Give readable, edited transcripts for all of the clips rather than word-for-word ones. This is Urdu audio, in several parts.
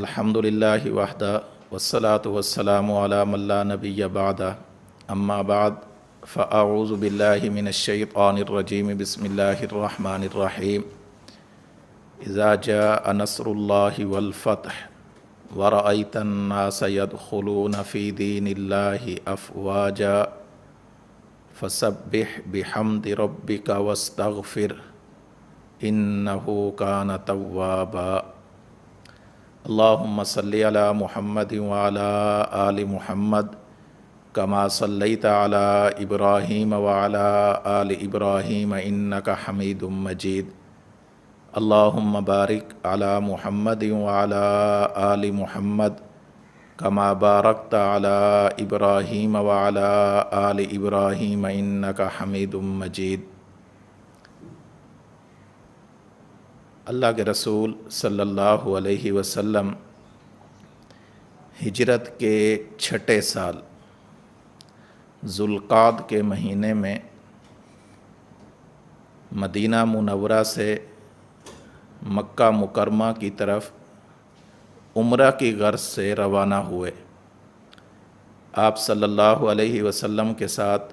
الحمدللہ وحدہ والصلاة والسلام علی من لا نبی بعدہ اما بعد فاعوذ باللہ من الشیطان الرجیم بسم اللہ الرحمن الرحیم اذا جاء نصر اللہ والفتح ورأیت الناس يدخلون فی دین اللہ افواجا فسبح بحمد ربک واستغفر انہ کان توابا اللہم صلی علی محمد وعلی آل محمد کما صلیت علی ابراہیم وعلی آل ابراہیم انک حمید مجید اللہم بارک علی محمد وعلی آل محمد کما بارکت علی ابراہیم وعلی آل ابراہیم انک حمید مجید۔ اللہ کے رسول صلی اللہ علیہ وسلم ہجرت کے چھٹے سال ذوالقعدہ کے مہینے میں مدینہ منورہ سے مکہ مکرمہ کی طرف عمرہ کی غرض سے روانہ ہوئے۔ آپ صلی اللہ علیہ وسلم کے ساتھ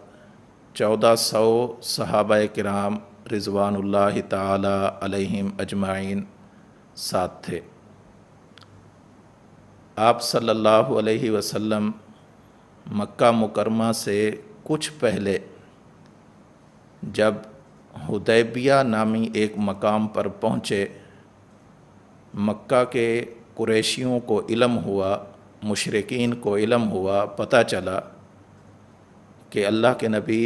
1400 صحابہ کرام رضوان اللہ تعالی علیہم اجمعین ساتھ تھے۔ آپ صلی اللہ علیہ وسلم مکہ مکرمہ سے کچھ پہلے جب حدیبیہ نامی ایک مقام پر پہنچے، مکہ کے قریشیوں کو علم ہوا، مشرکین کو علم ہوا، پتہ چلا کہ اللہ کے نبی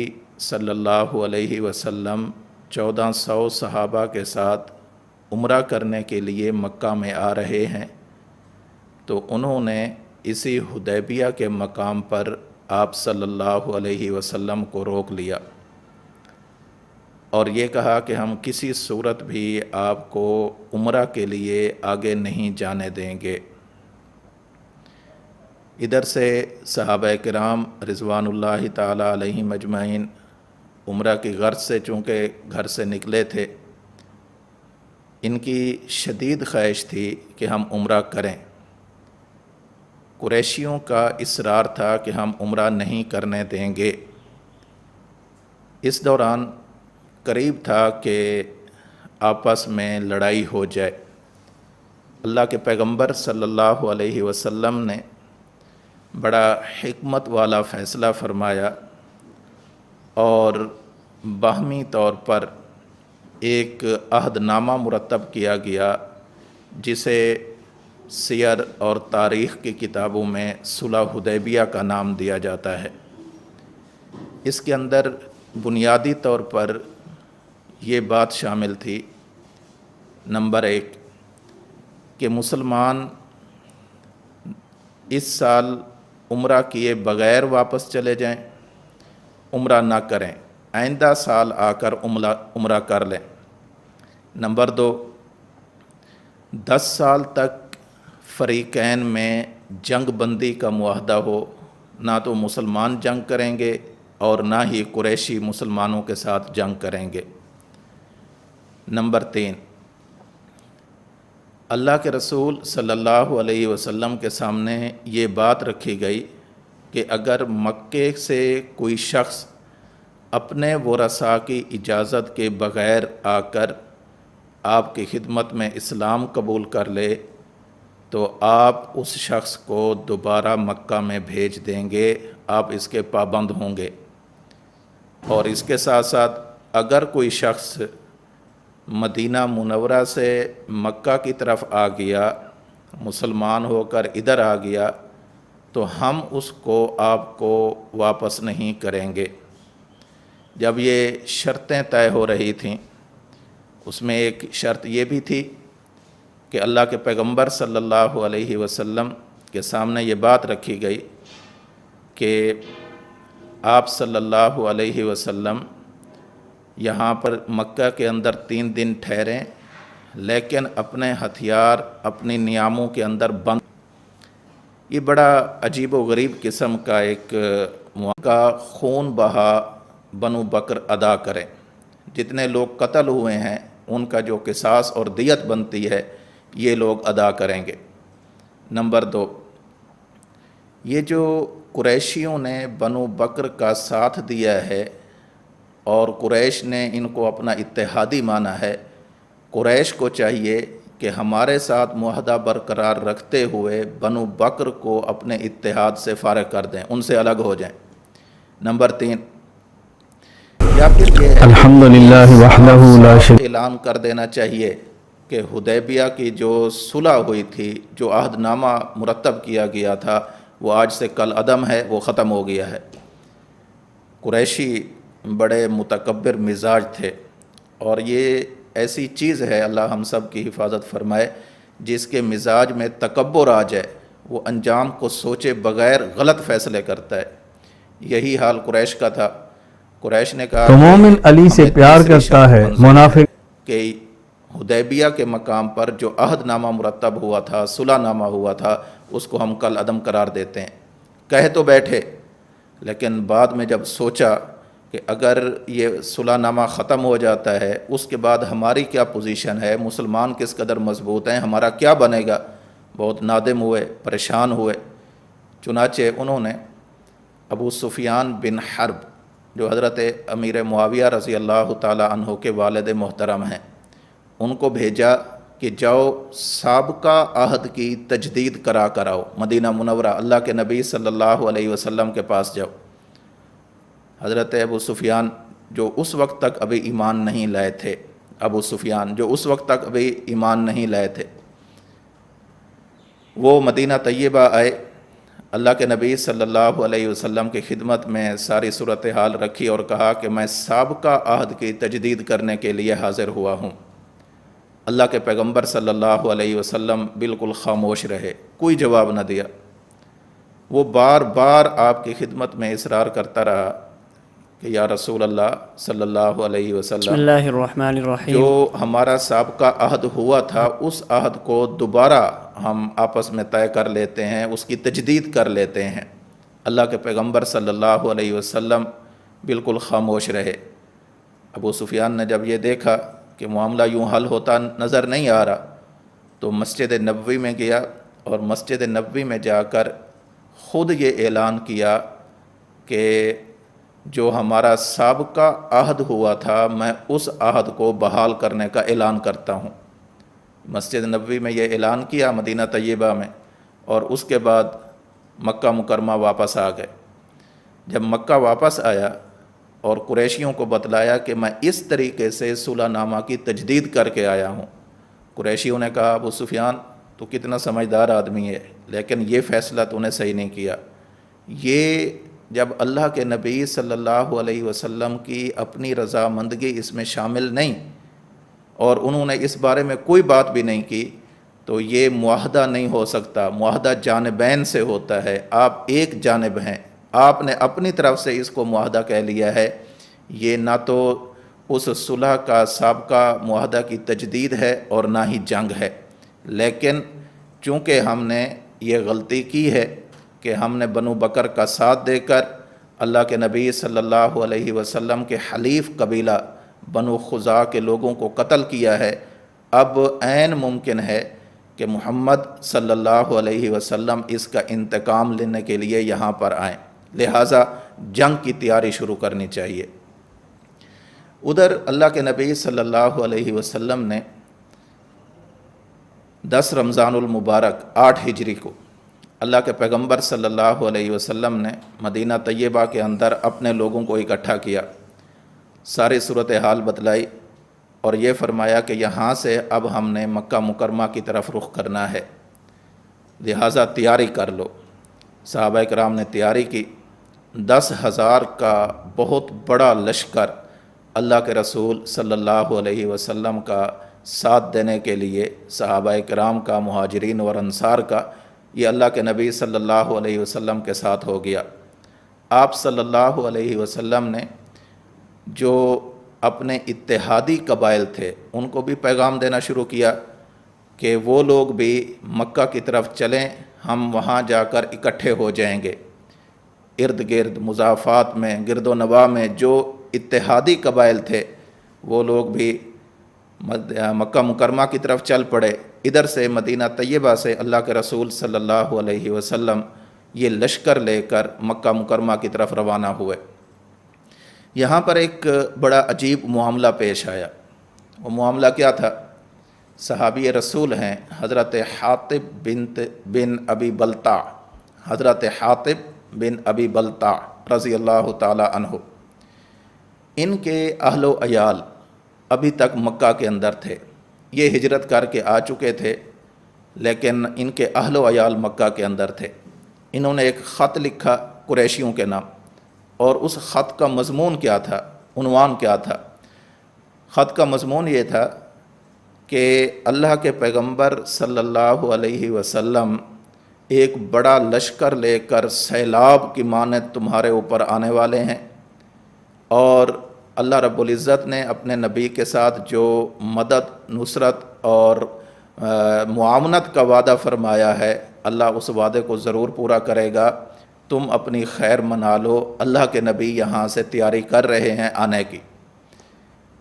صلی اللہ علیہ وسلم 1400 صحابہ کے ساتھ عمرہ کرنے کے لیے مکہ میں آ رہے ہیں، تو انہوں نے اسی حدیبیہ کے مقام پر آپ صلی اللہ علیہ وسلم کو روک لیا اور یہ کہا کہ ہم کسی صورت بھی آپ کو عمرہ کے لیے آگے نہیں جانے دیں گے۔ ادھر سے صحابہ کرام رضوان اللہ تعالی علیہم اجمعین عمرہ کی غرض سے چونکہ گھر سے نکلے تھے، ان کی شدید خواہش تھی کہ ہم عمرہ کریں۔ قریشیوں کا اصرار تھا کہ ہم عمرہ نہیں کرنے دیں گے۔ اس دوران قریب تھا کہ آپس میں لڑائی ہو جائے۔ اللہ کے پیغمبر صلی اللہ علیہ وسلم نے بڑا حکمت والا فیصلہ فرمایا اور باہمی طور پر ایک عہد نامہ مرتب کیا گیا جسے سیر اور تاریخ کی کتابوں میں صلح حدیبیہ کا نام دیا جاتا ہے۔ اس کے اندر بنیادی طور پر یہ بات شامل تھی، نمبر 1 کہ مسلمان اس سال عمرہ کیے بغیر واپس چلے جائیں، عمرہ نہ کریں، آئندہ سال آ کر عمرہ کر لیں۔ نمبر 2 10 سال تک فریقین میں جنگ بندی کا معاہدہ ہو، نہ تو مسلمان جنگ کریں گے اور نہ ہی قریشی مسلمانوں کے ساتھ جنگ کریں گے۔ نمبر 3 اللہ کے رسول صلی اللہ علیہ وسلم کے سامنے یہ بات رکھی گئی کہ اگر مکے سے کوئی شخص اپنے ورثاء کی اجازت کے بغیر آ کر آپ کی خدمت میں اسلام قبول کر لے تو آپ اس شخص کو دوبارہ مکہ میں بھیج دیں گے، آپ اس کے پابند ہوں گے۔ اور اس کے ساتھ ساتھ اگر کوئی شخص مدینہ منورہ سے مکہ کی طرف آ گیا، مسلمان ہو کر ادھر آ گیا، تو ہم اس کو آپ کو واپس نہیں کریں گے۔ جب یہ شرطیں طے ہو رہی تھیں، اس میں ایک شرط یہ بھی تھی کہ اللہ کے پیغمبر صلی اللہ علیہ وسلم کے سامنے یہ بات رکھی گئی کہ آپ صلی اللہ علیہ وسلم یہاں پر مکہ کے اندر 3 دن ٹھہریں، لیکن اپنے ہتھیار اپنی نیاموں کے اندر بند۔ یہ بڑا عجیب و غریب قسم کا ایک کا خون بہا بنو بکر ادا کریں، جتنے لوگ قتل ہوئے ہیں ان کا جو قصاص اور دیت بنتی ہے یہ لوگ ادا کریں گے۔ نمبر 2، یہ جو قریشیوں نے بنو بکر کا ساتھ دیا ہے اور قریش نے ان کو اپنا اتحادی مانا ہے، قریش کو چاہیے کہ ہمارے ساتھ معاہدہ برقرار رکھتے ہوئے بنو بکر کو اپنے اتحاد سے فارغ کر دیں، ان سے الگ ہو جائیں۔ نمبر 3، یا پھر یہ الحمدللہ وحدہ لا شریک اعلان کر دینا چاہیے کہ حدیبیہ کی جو صلح ہوئی تھی، جو عہد نامہ مرتب کیا گیا تھا، وہ آج سے کل عدم ہے، وہ ختم ہو گیا ہے۔ قریشی بڑے متکبر مزاج تھے، اور یہ ایسی چیز ہے، اللہ ہم سب کی حفاظت فرمائے، جس کے مزاج میں تکبر آ جائے، وہ انجام کو سوچے بغیر غلط فیصلے کرتا ہے۔ یہی حال قریش کا تھا۔ قریش نے کہا تو مومن علی سے ہمیں پیار تیسری کرتا شرط ہے، منظور منافق کہ حدیبیہ کے مقام پر جو عہد نامہ مرتب ہوا تھا، صلح نامہ ہوا تھا، اس کو ہم کل عدم قرار دیتے ہیں۔ کہہ تو بیٹھے، لیکن بعد میں جب سوچا کہ اگر یہ صلح نامہ ختم ہو جاتا ہے، اس کے بعد ہماری کیا پوزیشن ہے، مسلمان کس قدر مضبوط ہیں، ہمارا کیا بنے گا، بہت نادم ہوئے، پریشان ہوئے۔ چنانچہ انہوں نے ابو سفیان بن حرب، جو حضرت امیر معاویہ رضی اللہ تعالی عنہ کے والد محترم ہیں، ان کو بھیجا کہ جاؤ سابقہ عہد کی تجدید کرا کراؤ، مدینہ منورہ اللہ کے نبی صلی اللہ علیہ وسلم کے پاس جاؤ۔ حضرت ابو سفیان جو اس وقت تک ابھی ایمان نہیں لائے تھے، وہ مدینہ طیبہ آئے، اللہ کے نبی صلی اللہ علیہ وسلم کی خدمت میں ساری صورتحال رکھی اور کہا کہ میں سابقہ عہد کی تجدید کرنے کے لیے حاضر ہوا ہوں۔ اللہ کے پیغمبر صلی اللہ علیہ وسلم بالکل خاموش رہے، کوئی جواب نہ دیا۔ وہ بار بار آپ کی خدمت میں اصرار کرتا رہا کہ یا رسول اللہ صلی اللہ علیہ وسلم، بسم اللہ الرحمن الرحیم، جو ہمارا سابقہ عہد ہوا تھا، اس عہد کو دوبارہ ہم آپس میں طے کر لیتے ہیں، اس کی تجدید کر لیتے ہیں۔ اللہ کے پیغمبر صلی اللہ علیہ وسلم بالکل خاموش رہے۔ ابو سفیان نے جب یہ دیکھا کہ معاملہ یوں حل ہوتا نظر نہیں آ رہا، تو مسجد نبوی میں گیا، اور مسجد نبوی میں جا کر خود یہ اعلان کیا کہ جو ہمارا سابقہ عہد ہوا تھا، میں اس عہد کو بحال کرنے کا اعلان کرتا ہوں۔ مسجد نبوی میں یہ اعلان کیا، مدینہ طیبہ میں، اور اس کے بعد مکہ مکرمہ واپس آ گئے۔ جب مکہ واپس آیا اور قریشیوں کو بتلایا کہ میں اس طریقے سے صلح نامہ کی تجدید کر کے آیا ہوں، قریشیوں نے کہا ابو سفیان تو کتنا سمجھدار آدمی ہے، لیکن یہ فیصلہ تو نے صحیح نہیں کیا۔ یہ جب اللہ کے نبی صلی اللہ علیہ وسلم کی اپنی رضامندگی اس میں شامل نہیں، اور انہوں نے اس بارے میں کوئی بات بھی نہیں کی، تو یہ معاہدہ نہیں ہو سکتا۔ معاہدہ جانبین سے ہوتا ہے، آپ ایک جانب ہیں، آپ نے اپنی طرف سے اس کو معاہدہ کہہ لیا ہے۔ یہ نہ تو اس صلح کا سابقہ معاہدہ کی تجدید ہے اور نہ ہی جنگ ہے، لیکن چونکہ ہم نے یہ غلطی کی ہے کہ ہم نے بنو بکر کا ساتھ دے کر اللہ کے نبی صلی اللہ علیہ وسلم کے حلیف قبیلہ بنو خزاع کے لوگوں کو قتل کیا ہے، اب عین ممکن ہے کہ محمد صلی اللہ علیہ وسلم اس کا انتقام لینے کے لیے یہاں پر آئیں، لہٰذا جنگ کی تیاری شروع کرنی چاہیے۔ ادھر اللہ کے نبی صلی اللہ علیہ وسلم نے 10 رمضان المبارک 8 ہجری کو اللہ کے پیغمبر صلی اللہ علیہ وسلم نے مدینہ طیبہ کے اندر اپنے لوگوں کو اکٹھا کیا، ساری صورتحال بتلائی، اور یہ فرمایا کہ یہاں سے اب ہم نے مکہ مکرمہ کی طرف رخ کرنا ہے، لہٰذا تیاری کر لو۔ صحابہ کرام نے تیاری کی۔ 10,000 کا بہت بڑا لشکر اللہ کے رسول صلی اللہ علیہ وسلم کا ساتھ دینے کے لیے، صحابہ کرام کا، مہاجرین اور انصار کا، یہ اللہ کے نبی صلی اللہ علیہ وسلم کے ساتھ ہو گیا۔ آپ صلی اللہ علیہ وسلم نے جو اپنے اتحادی قبائل تھے ان کو بھی پیغام دینا شروع کیا کہ وہ لوگ بھی مکہ کی طرف چلیں، ہم وہاں جا کر اکٹھے ہو جائیں گے۔ ارد گرد مضافات میں، گرد و نواح میں جو اتحادی قبائل تھے وہ لوگ بھی مکہ مکرمہ کی طرف چل پڑے۔ ادھر سے مدینہ طیبہ سے اللہ کے رسول صلی اللہ علیہ وسلم یہ لشکر لے کر مکہ مکرمہ کی طرف روانہ ہوئے۔ یہاں پر ایک بڑا عجیب معاملہ پیش آیا۔ وہ معاملہ کیا تھا؟ صحابی رسول ہیں حضرت حاطب بن ابی بلتع، حضرت حاطب بن ابی بلتع رضی اللہ تعالی عنہ۔ ان کے اہل و عیال ابھی تک مکہ کے اندر تھے، یہ ہجرت کر کے آ چکے تھے، لیکن ان کے اہل و عیال مکہ کے اندر تھے۔ انہوں نے ایک خط لکھا قریشیوں کے نام، اور اس خط کا مضمون کیا تھا، عنوان کیا تھا؟ خط کا مضمون یہ تھا کہ اللہ کے پیغمبر صلی اللہ علیہ وسلم ایک بڑا لشکر لے کر سیلاب کی مانند تمہارے اوپر آنے والے ہیں، اور اللہ رب العزت نے اپنے نبی کے ساتھ جو مدد، نصرت اور معاونت کا وعدہ فرمایا ہے، اللہ اس وعدے کو ضرور پورا کرے گا۔ تم اپنی خیر منا لو، اللہ کے نبی یہاں سے تیاری کر رہے ہیں آنے کی۔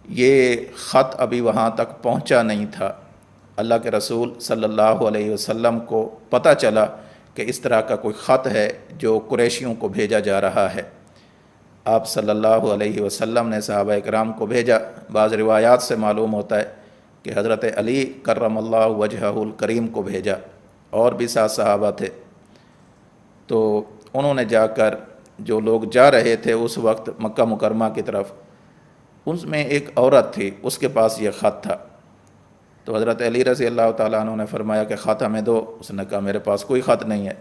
یہ خط ابھی وہاں تک پہنچا نہیں تھا۔ اللہ کے رسول صلی اللہ علیہ وسلم کو پتہ چلا کہ اس طرح کا کوئی خط ہے جو قریشیوں کو بھیجا جا رہا ہے۔ آپ صلی اللہ علیہ وسلم نے صحابہ اکرام کو بھیجا۔ بعض روایات سے معلوم ہوتا ہے کہ حضرت علی کرم اللہ وجہہ الکریم کو بھیجا، اور بھی 7 صحابہ تھے۔ تو انہوں نے جا کر، جو لوگ جا رہے تھے اس وقت مکہ مکرمہ کی طرف، اس میں ایک عورت تھی، اس کے پاس یہ خط تھا۔ تو حضرت علی رضی اللہ تعالیٰ عنہ نے فرمایا کہ خط ہمیں دو۔ اس نے کہا میرے پاس کوئی خط نہیں ہے۔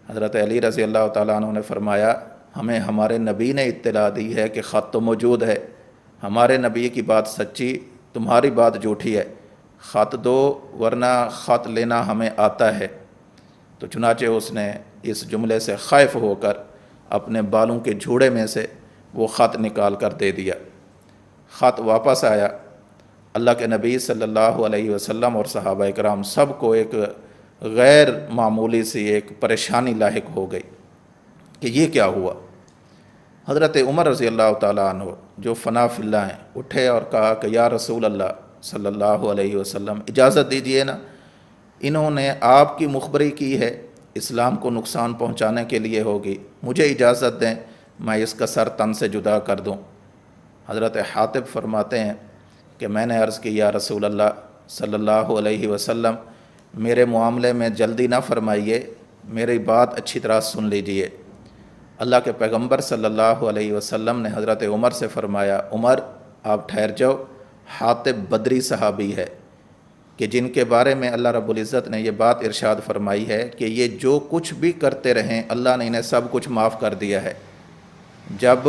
حضرت علی رضی اللہ تعالیٰ عنہ نے فرمایا ہمیں ہمارے نبی نے اطلاع دی ہے کہ خط تو موجود ہے، ہمارے نبی کی بات سچی، تمہاری بات جھوٹی ہے، خط دو ورنہ خط لینا ہمیں آتا ہے۔ تو چنانچہ اس نے اس جملے سے خائف ہو کر اپنے بالوں کے جھوڑے میں سے وہ خط نکال کر دے دیا۔ خط واپس آیا۔ اللہ کے نبی صلی اللہ علیہ وسلم اور صحابہ اکرام سب کو ایک غیر معمولی سی ایک پریشانی لاحق ہو گئی کہ یہ کیا ہوا۔ حضرت عمر رضی اللہ تعالیٰ عنہ جو فنا فی اللہ ہیں، اٹھے اور کہا کہ یا رسول اللہ صلی اللہ علیہ وسلم اجازت دیجئے نا، انہوں نے آپ کی مخبری کی ہے، اسلام کو نقصان پہنچانے کے لیے ہوگی، مجھے اجازت دیں میں اس کا سر تن سے جدا کر دوں۔ حضرت حاطب فرماتے ہیں کہ میں نے عرض کی یا رسول اللہ صلی اللہ علیہ وسلم میرے معاملے میں جلدی نہ فرمائیے، میری بات اچھی طرح سن لیجئے۔ اللہ کے پیغمبر صلی اللہ علیہ وسلم نے حضرت عمر سے فرمایا عمر آپ ٹھہر جاؤ، حاطب بدری صحابی ہے کہ جن کے بارے میں اللہ رب العزت نے یہ بات ارشاد فرمائی ہے کہ یہ جو کچھ بھی کرتے رہیں اللہ نے انہیں سب کچھ معاف کر دیا ہے۔ جب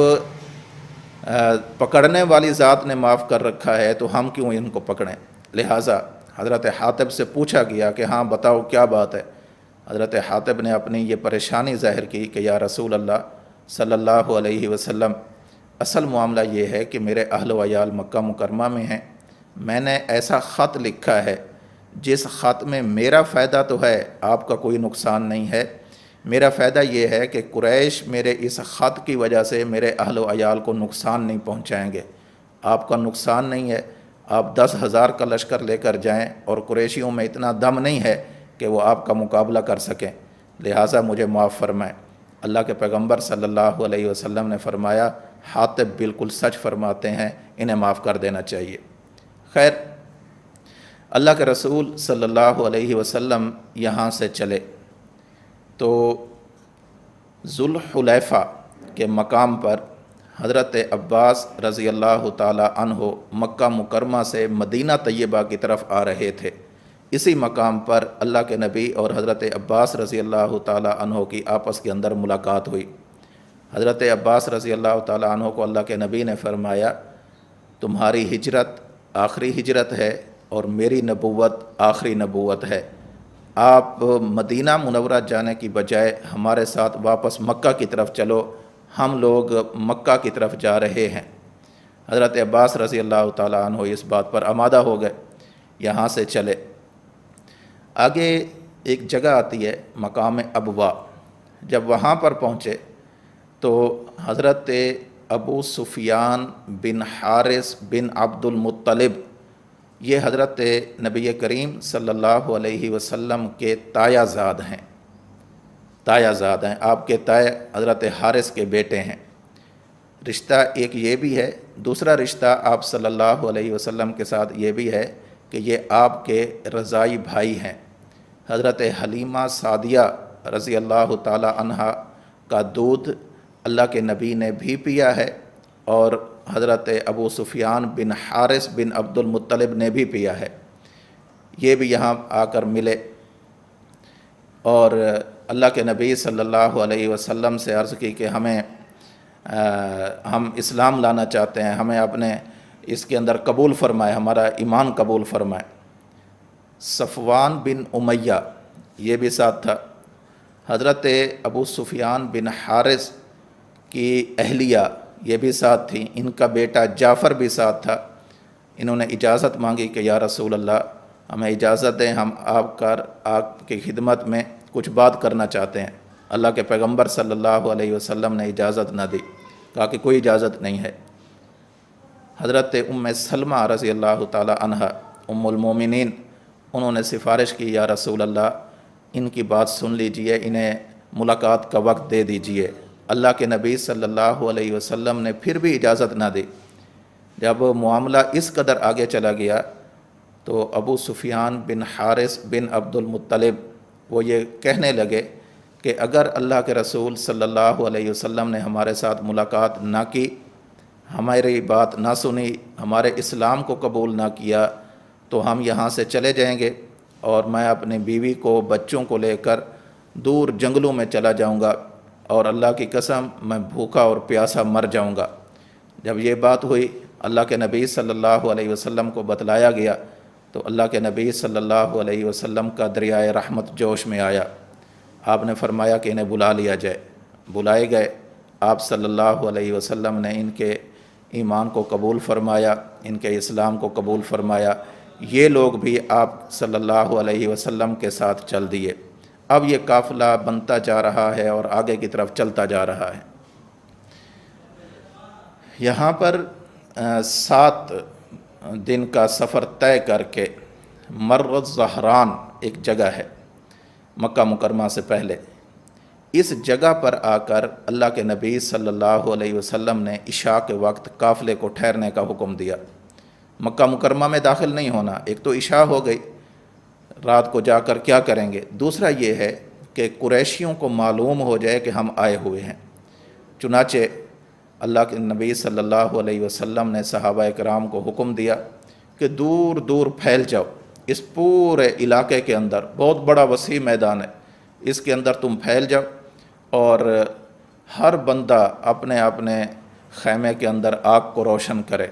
پکڑنے والی ذات نے معاف کر رکھا ہے تو ہم کیوں ان کو پکڑیں؟ لہٰذا حضرت حاطب سے پوچھا گیا کہ ہاں بتاؤ کیا بات ہے۔ حضرت حاطب نے اپنی یہ پریشانی ظاہر کی کہ یا رسول اللہ صلی اللہ علیہ وسلم اصل معاملہ یہ ہے کہ میرے اہل و عیال مکہ مکرمہ میں ہیں، میں نے ایسا خط لکھا ہے جس خط میں میرا فائدہ تو ہے، آپ کا کوئی نقصان نہیں ہے۔ میرا فائدہ یہ ہے کہ قریش میرے اس خط کی وجہ سے میرے اہل و عیال کو نقصان نہیں پہنچائیں گے، آپ کا نقصان نہیں ہے۔ آپ 10,000 کا لشکر لے کر جائیں اور قریشیوں میں اتنا دم نہیں ہے کہ وہ آپ کا مقابلہ کر سکیں، لہٰذا مجھے معاف فرمائیں۔ اللہ کے پیغمبر صلی اللہ علیہ وسلم نے فرمایا حاطب بالکل سچ فرماتے ہیں، انہیں معاف کر دینا چاہیے۔ خیر، اللہ کے رسول صلی اللہ علیہ وسلم یہاں سے چلے تو ذوالحلیفہ کے مقام پر حضرت عباس رضی اللہ تعالی عنہ مکہ مکرمہ سے مدینہ طیبہ کی طرف آ رہے تھے۔ اسی مقام پر اللہ کے نبی اور حضرت عباس رضی اللہ تعالی عنہ کی آپس کے اندر ملاقات ہوئی۔ حضرت عباس رضی اللہ تعالی عنہ کو اللہ کے نبی نے فرمایا تمہاری ہجرت آخری ہجرت ہے اور میری نبوت آخری نبوت ہے، آپ مدینہ منورہ جانے کی بجائے ہمارے ساتھ واپس مکہ کی طرف چلو، ہم لوگ مکہ کی طرف جا رہے ہیں۔ حضرت عباس رضی اللہ تعالیٰ عنہ اس بات پر آمادہ ہو گئے، یہاں سے چلے۔ آگے ایک جگہ آتی ہے مقام ابوا، جب وہاں پر پہنچے تو حضرت ابو سفیان بن حارث بن عبد المطلب یہ حضرت نبی کریم صلی اللہ علیہ وسلم کے تایا زاد ہیں، آپ کے تائے حضرت حارث کے بیٹے ہیں۔ رشتہ ایک یہ بھی ہے، دوسرا رشتہ آپ صلی اللہ علیہ وسلم کے ساتھ یہ بھی ہے کہ یہ آپ کے رضائی بھائی ہیں۔ حضرت حلیمہ سعدیہ رضی اللہ تعالی عنہا کا دودھ اللہ کے نبی نے بھی پیا ہے، اور حضرت ابو سفیان بن حارث بن عبد المطلب نے بھی پیا ہے۔ یہ بھی یہاں آ کر ملے اور اللہ کے نبی صلی اللہ علیہ وسلم سے عرض کی کہ ہم اسلام لانا چاہتے ہیں، ہمیں اپنے اس کے اندر قبول فرمائے، ہمارا ایمان قبول فرمائے۔ صفوان بن امیہ یہ بھی ساتھ تھا۔ حضرت ابو سفیان بن حارث کی اہلیہ یہ بھی ساتھ تھیں، ان کا بیٹا جعفر بھی ساتھ تھا۔ انہوں نے اجازت مانگی کہ یا رسول اللہ ہمیں اجازت دیں، ہم آپ کی خدمت میں کچھ بات کرنا چاہتے ہیں۔ اللہ کے پیغمبر صلی اللہ علیہ وسلم نے اجازت نہ دی، کہا کہ کوئی اجازت نہیں ہے۔ حضرت ام سلمہ رضی اللہ تعالی عنہا ام المومنین، انہوں نے سفارش کی یا رسول اللہ ان کی بات سن لیجئے، انہیں ملاقات کا وقت دے دیجئے۔ اللہ کے نبی صلی اللہ علیہ وسلم نے پھر بھی اجازت نہ دی۔ جب معاملہ اس قدر آگے چلا گیا تو ابو سفیان بن حارث بن عبد المطلب وہ یہ کہنے لگے کہ اگر اللہ کے رسول صلی اللہ علیہ وسلم نے ہمارے ساتھ ملاقات نہ کی، ہماری بات نہ سنی، ہمارے اسلام کو قبول نہ کیا، تو ہم یہاں سے چلے جائیں گے اور میں اپنی بیوی کو بچوں کو لے کر دور جنگلوں میں چلا جاؤں گا، اور اللہ کی قسم میں بھوکا اور پیاسا مر جاؤں گا۔ جب یہ بات ہوئی، اللہ کے نبی صلی اللہ علیہ وسلم کو بتلایا گیا تو اللہ کے نبی صلی اللہ علیہ وسلم کا دریائے رحمت جوش میں آیا۔ آپ نے فرمایا کہ انہیں بلا لیا جائے۔ بلائے گئے، آپ صلی اللہ علیہ وسلم نے ان کے ایمان کو قبول فرمایا، ان کے اسلام کو قبول فرمایا۔ یہ لوگ بھی آپ صلی اللہ علیہ وسلم کے ساتھ چل دیے۔ اب یہ قافلہ بنتا جا رہا ہے اور آگے کی طرف چلتا جا رہا ہے۔ یہاں پر 7 دن کا سفر طے کر کے مر الزہران ایک جگہ ہے مکہ مکرمہ سے پہلے، اس جگہ پر آ کر اللہ کے نبی صلی اللہ علیہ وسلم نے عشاء کے وقت قافلے کو ٹھہرنے کا حکم دیا۔ مکہ مکرمہ میں داخل نہیں ہونا، ایک تو عشاء ہو گئی، رات کو جا کر کیا کریں گے، دوسرا یہ ہے کہ قریشیوں کو معلوم ہو جائے کہ ہم آئے ہوئے ہیں۔ چنانچہ اللہ کے نبی صلی اللہ علیہ وسلم نے صحابہ کرام کو حکم دیا کہ دور دور پھیل جاؤ، اس پورے علاقے کے اندر بہت بڑا وسیع میدان ہے، اس کے اندر تم پھیل جاؤ، اور ہر بندہ اپنے اپنے خیمے کے اندر آگ کو روشن کرے،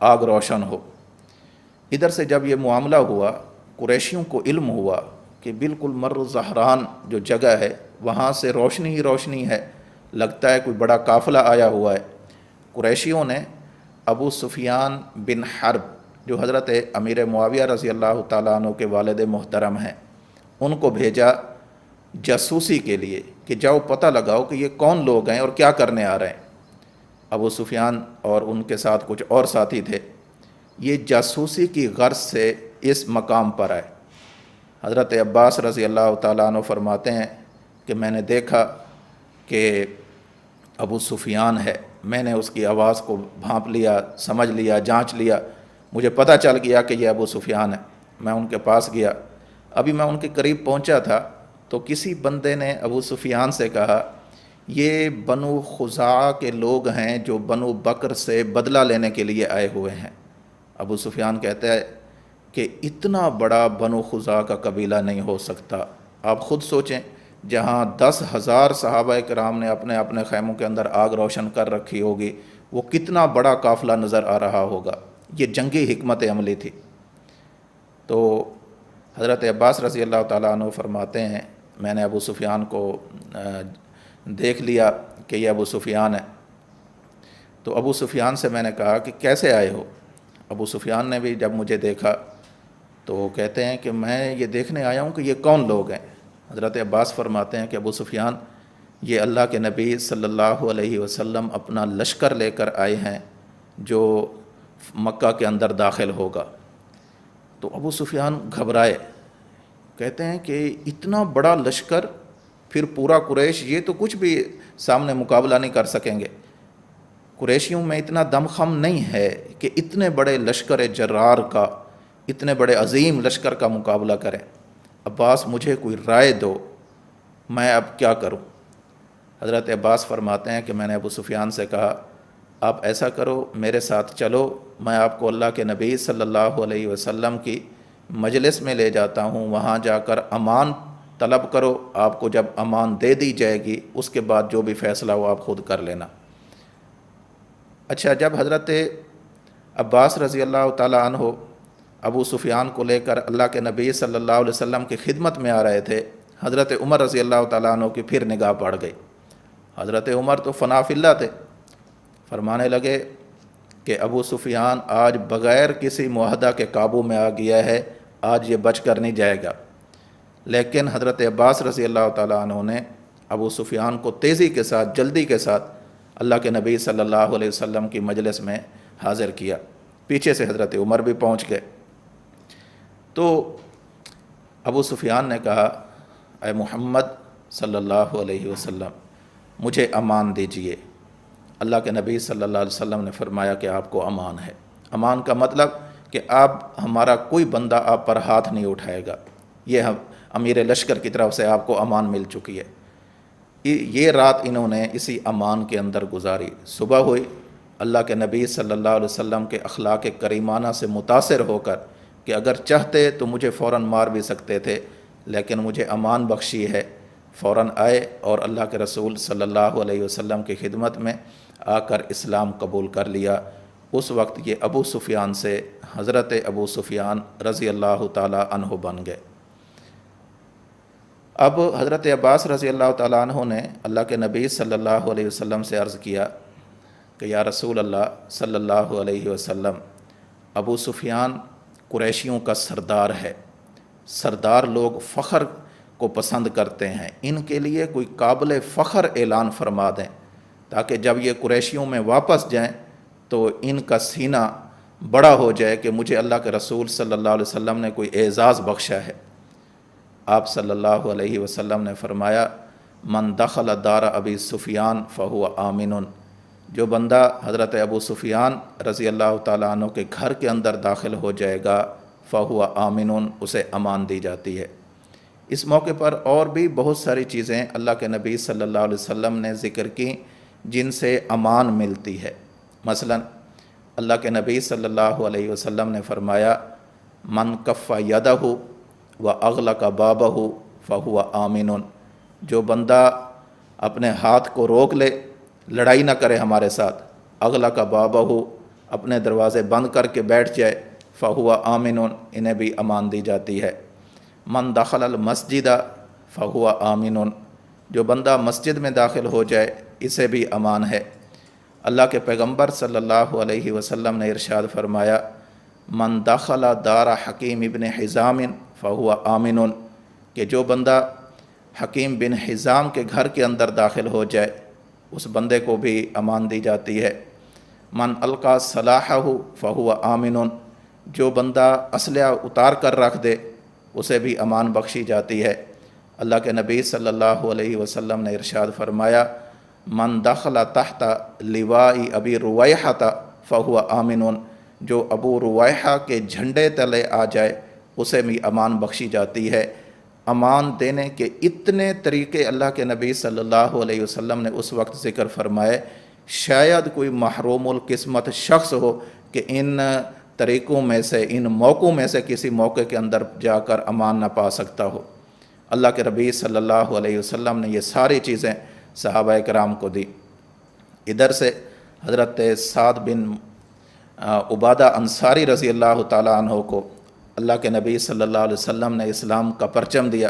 آگ روشن ہو۔ ادھر سے جب یہ معاملہ ہوا، قریشیوں کو علم ہوا کہ بالکل مر الزہران جو جگہ ہے وہاں سے روشنی ہی روشنی ہے، لگتا ہے کوئی بڑا قافلہ آیا ہوا ہے۔ قریشیوں نے ابو سفیان بن حرب جو حضرت امیر معاویہ رضی اللہ تعالیٰ عنہ کے والد محترم ہیں، ان کو بھیجا جاسوسی کے لیے کہ جاؤ پتہ لگاؤ کہ یہ کون لوگ ہیں اور کیا کرنے آ رہے ہیں۔ ابو سفیان اور ان کے ساتھ کچھ اور ساتھی تھے، یہ جاسوسی کی غرض سے اس مقام پر آئے۔ حضرت عباس رضی اللہ تعالیٰ عنہ فرماتے ہیں کہ میں نے دیکھا کہ ابو سفیان ہے، میں نے اس کی آواز کو بھانپ لیا، سمجھ لیا، جانچ لیا، مجھے پتہ چل گیا کہ یہ ابو سفیان ہے۔ میں ان کے پاس گیا، ابھی میں ان کے قریب پہنچا تھا تو کسی بندے نے ابو سفیان سے کہا یہ بنو خزاعہ کے لوگ ہیں جو بنو بکر سے بدلہ لینے کے لیے آئے ہوئے ہیں۔ ابو سفیان کہتا ہے کہ اتنا بڑا بنو خزاعہ کا قبیلہ نہیں ہو سکتا۔ آپ خود سوچیں، جہاں 10,000 صحابہ کرام نے اپنے اپنے خیموں کے اندر آگ روشن کر رکھی ہوگی، وہ کتنا بڑا قافلہ نظر آ رہا ہوگا۔ یہ جنگی حکمت عملی تھی۔ تو حضرت عباس رضی اللہ تعالیٰ عنہ فرماتے ہیں میں نے ابو سفیان کو دیکھ لیا کہ یہ ابو سفیان ہے۔ تو ابو سفیان سے میں نے کہا کہ کیسے آئے ہو؟ ابو سفیان نے بھی جب مجھے دیکھا تو وہ کہتے ہیں کہ میں یہ دیکھنے آیا ہوں کہ یہ کون لوگ ہیں۔ حضرت عباس فرماتے ہیں کہ ابو سفیان یہ اللہ کے نبی صلی اللہ علیہ وسلم اپنا لشکر لے کر آئے ہیں جو مکہ کے اندر داخل ہوگا۔ تو ابو سفیان گھبرائے، کہتے ہیں کہ اتنا بڑا لشکر، پھر پورا قریش، یہ تو کچھ بھی سامنے مقابلہ نہیں کر سکیں گے، قریشیوں میں اتنا دم خم نہیں ہے کہ اتنے بڑے لشکر جرار کا، اتنے بڑے عظیم لشکر کا مقابلہ کریں۔ عباس مجھے کوئی رائے دو، میں اب کیا کروں؟ حضرت عباس فرماتے ہیں کہ میں نے ابو سفیان سے کہا آپ ایسا کرو، میرے ساتھ چلو، میں آپ کو اللہ کے نبی صلی اللہ علیہ وسلم کی مجلس میں لے جاتا ہوں، وہاں جا کر امان طلب کرو، آپ کو جب امان دے دی جائے گی اس کے بعد جو بھی فیصلہ ہو آپ خود کر لینا۔ اچھا، جب حضرت عباس رضی اللہ تعالیٰ عنہ ابو سفیان کو لے کر اللہ کے نبی صلی اللہ علیہ وسلم کی خدمت میں آ رہے تھے، حضرت عمر رضی اللہ تعالیٰ عنہ کی پھر نگاہ پڑ گئی۔ حضرت عمر تو فنا فی اللہ تھے، فرمانے لگے کہ ابو سفیان آج بغیر کسی معاہدہ کے قابو میں آ گیا ہے، آج یہ بچ کر نہیں جائے گا۔ لیکن حضرت عباس رضی اللہ تعالیٰ عنہ نے ابو سفیان کو تیزی کے ساتھ، جلدی کے ساتھ اللہ کے نبی صلی اللہ علیہ وسلم کی مجلس میں حاضر کیا۔ پیچھے سے حضرت عمر بھی پہنچ گئے۔ تو ابو سفیان نے کہا اے محمد صلی اللہ علیہ وسلم مجھے امان دیجئے۔ اللہ کے نبی صلی اللہ علیہ وسلم نے فرمایا کہ آپ کو امان ہے۔ امان کا مطلب کہ آپ، ہمارا کوئی بندہ آپ پر ہاتھ نہیں اٹھائے گا، یہ امیر لشکر کی طرف سے آپ کو امان مل چکی ہے۔ یہ رات انہوں نے اسی امان کے اندر گزاری۔ صبح ہوئی، اللہ کے نبی صلی اللہ علیہ وسلم کے اخلاق کریمانہ سے متاثر ہو کر کہ اگر چاہتے تو مجھے فوراً مار بھی سکتے تھے، لیکن مجھے امان بخشی ہے، فوراً آئے اور اللہ کے رسول صلی اللہ علیہ وسلم کی خدمت میں آ کر اسلام قبول کر لیا۔ اس وقت یہ ابو سفیان سے حضرت ابو سفیان رضی اللہ تعالیٰ عنہ بن گئے۔ اب حضرت عباس رضی اللہ تعالیٰ عنہ نے اللہ کے نبی صلی اللہ علیہ وسلم سے عرض کیا کہ یا رسول اللہ صلی اللہ علیہ وسلم، ابو سفیان قریشیوں کا سردار ہے، سردار لوگ فخر کو پسند کرتے ہیں، ان کے لیے کوئی قابل فخر اعلان فرما دیں تاکہ جب یہ قریشیوں میں واپس جائیں تو ان کا سینہ بڑا ہو جائے کہ مجھے اللہ کے رسول صلی اللہ علیہ وسلم نے کوئی اعزاز بخشا ہے۔ آپ صلی اللہ علیہ وسلم نے فرمایا من دخل دار ابی سفیان فہو آمن، جو بندہ حضرت ابو سفیان رضی اللہ تعالیٰ عنہ کے گھر کے اندر داخل ہو جائے گا فہو آمن، اسے امان دی جاتی ہے۔ اس موقع پر اور بھی بہت ساری چیزیں اللہ کے نبی صلی اللہ علیہ وسلم نے ذکر کی جن سے امان ملتی ہے۔ مثلا اللہ کے نبی صلی اللہ علیہ وسلم نے فرمایا من کف یدہ و اغلق بابہ فہو آمن، جو بندہ اپنے ہاتھ کو روک لے، لڑائی نہ کرے ہمارے ساتھ، اغلق بابہ، اپنے دروازے بند کر کے بیٹھ جائے، فہو آمن، انہیں بھی امان دی جاتی ہے۔ من دخل المسجد فہو آمن، جو بندہ مسجد میں داخل ہو جائے اسے بھی امان ہے۔ اللہ کے پیغمبر صلی اللہ علیہ وسلم نے ارشاد فرمایا من دخل دار حکیم ابن حزام فہو آمن، کہ جو بندہ حکیم بن حزام کے گھر کے اندر داخل ہو جائے اس بندے کو بھی امان دی جاتی ہے۔ من القا سلاحہ فہو آمن، جو بندہ اسلحہ اتار کر رکھ دے اسے بھی امان بخشی جاتی ہے۔ اللہ کے نبی صلی اللہ علیہ وسلم نے ارشاد فرمایا من دخل تحت لواء ابی رویحہ فہو آمن، جو ابو رویحہ کے جھنڈے تلے آ جائے اسے بھی امان بخشی جاتی ہے۔ امان دینے کے اتنے طریقے اللہ کے نبی صلی اللہ علیہ وسلم نے اس وقت ذکر فرمائے، شاید کوئی محروم القسمت شخص ہو کہ ان طریقوں میں سے، ان موقعوں میں سے کسی موقع کے اندر جا کر امان نہ پا سکتا ہو۔ اللہ کے نبی صلی اللہ علیہ وسلم نے یہ ساری چیزیں صحابہ کرام کو دی۔ ادھر سے حضرت سعد بن عبادہ انصاری رضی اللہ تعالیٰ عنہ کو اللہ کے نبی صلی اللہ علیہ وسلم نے اسلام کا پرچم دیا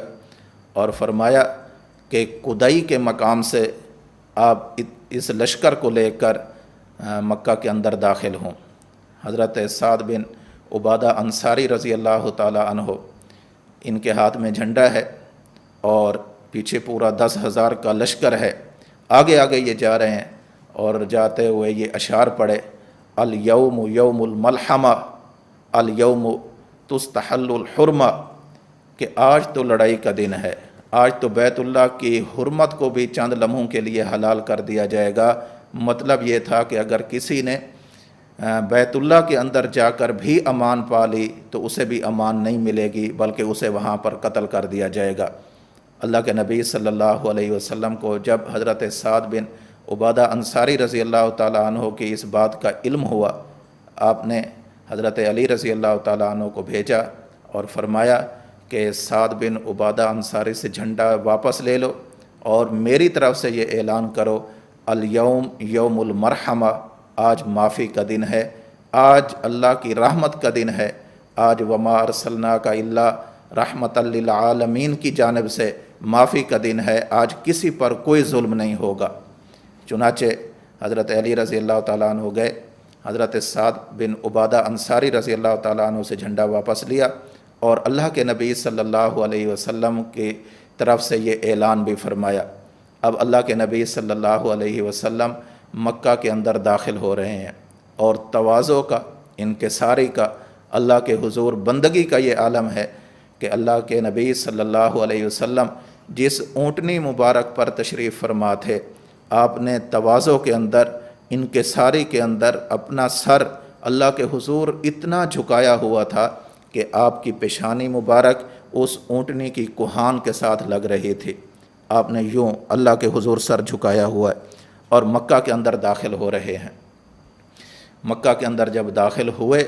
اور فرمایا کہ قدئی کے مقام سے آپ اس لشکر کو لے کر مکہ کے اندر داخل ہوں۔ حضرت سعد بن عبادہ انصاری رضی اللہ تعالیٰ عنہ، ان کے ہاتھ میں جھنڈا ہے اور پیچھے پورا 10,000 کا لشکر ہے، آگے آگے یہ جا رہے ہیں اور جاتے ہوئے یہ اشعار پڑھے الیوم یوم الملحمہ، الیوم تستحل الحرمہ کہ آج تو لڑائی کا دن ہے، آج تو بیت اللہ کی حرمت کو بھی چند لمحوں کے لیے حلال کر دیا جائے گا۔ مطلب یہ تھا کہ اگر کسی نے بیت اللہ کے اندر جا کر بھی امان پا لی تو اسے بھی امان نہیں ملے گی، بلکہ اسے وہاں پر قتل کر دیا جائے گا۔ اللہ کے نبی صلی اللہ علیہ وسلم کو جب حضرت سعد بن عبادہ انصاری رضی اللہ تعالیٰ عنہ کی اس بات کا علم ہوا، آپ نے حضرت علی رضی اللہ تعالیٰ عنہ کو بھیجا اور فرمایا کہ سعد بن عبادہ انصاری سے جھنڈا واپس لے لو اور میری طرف سے یہ اعلان کرو، الیوم یوم المرحمہ، آج معافی کا دن ہے، آج اللہ کی رحمت کا دن ہے، آج وما ارسلناک الا رحمۃ للعالمین کی جانب سے معافی کا دن ہے، آج کسی پر کوئی ظلم نہیں ہوگا۔ چنانچہ حضرت علی رضی اللہ تعالیٰ عنہ گئے، حضرت سعد بن عبادہ انصاری رضی اللہ تعالیٰ عنہ سے جھنڈا واپس لیا اور اللہ کے نبی صلی اللہ علیہ وسلم کی طرف سے یہ اعلان بھی فرمایا۔ اب اللہ کے نبی صلی اللہ علیہ وسلم مکہ کے اندر داخل ہو رہے ہیں اور تواضع کا، انکساری کا، اللہ کے حضور بندگی کا یہ عالم ہے کہ اللہ کے نبی صلی اللہ علیہ وسلم جس اونٹنی مبارک پر تشریف فرما تھے، آپ نے تواضع کے اندر، انکساری کے اندر اپنا سر اللہ کے حضور اتنا جھکایا ہوا تھا کہ آپ کی پیشانی مبارک اس اونٹنی کی کوہان کے ساتھ لگ رہی تھی۔ آپ نے یوں اللہ کے حضور سر جھکایا ہوا ہے اور مکہ کے اندر داخل ہو رہے ہیں۔ مکہ کے اندر جب داخل ہوئے،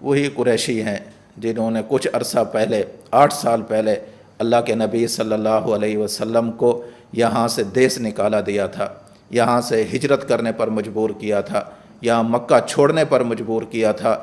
وہی قریشی ہیں جنہوں نے کچھ عرصہ پہلے، 8 سال پہلے اللہ کے نبی صلی اللہ علیہ وسلم کو یہاں سے دیس نکالا دیا تھا، یہاں سے ہجرت کرنے پر مجبور کیا تھا، یہاں مکہ چھوڑنے پر مجبور کیا تھا۔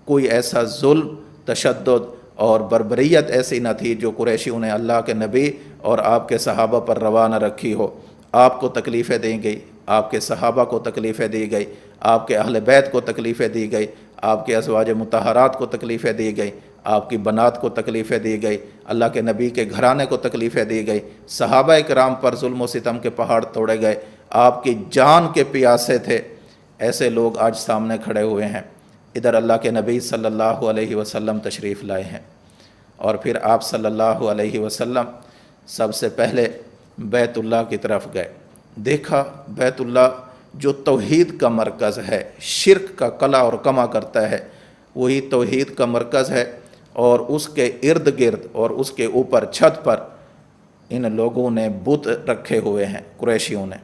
کوئی ایسا ظلم، تشدد اور بربریت ایسی نہ تھی جو قریشیوں نے اللہ کے نبی اور آپ کے صحابہ پر روا نہ رکھی ہو۔ آپ کو تکلیفیں دی گئی، آپ کے صحابہ کو تکلیفیں دی گئی، آپ کے اہل بیت کو تکلیفیں دی گئی، آپ کے ازواج مطہرات کو تکلیفیں دی گئی، آپ کی بنات کو تکلیفیں دی گئی، اللہ کے نبی کے گھرانے کو تکلیفیں دی گئی، صحابہ کرام پر ظلم و ستم کے پہاڑ توڑے گئے، آپ کی جان کے پیاسے تھے۔ ایسے لوگ آج سامنے کھڑے ہوئے ہیں، ادھر اللہ کے نبی صلی اللہ علیہ وسلم تشریف لائے ہیں، اور پھر آپ صلی اللہ علیہ وسلم سب سے پہلے بیت اللہ کی طرف گئے۔ دیکھا بیت اللہ جو توحید کا مرکز ہے، شرک کا قلع اور کما کرتا ہے، وہی توحید کا مرکز ہے، اور اس کے ارد گرد اور اس کے اوپر چھت پر ان لوگوں نے بت رکھے ہوئے ہیں، قریشیوں نے،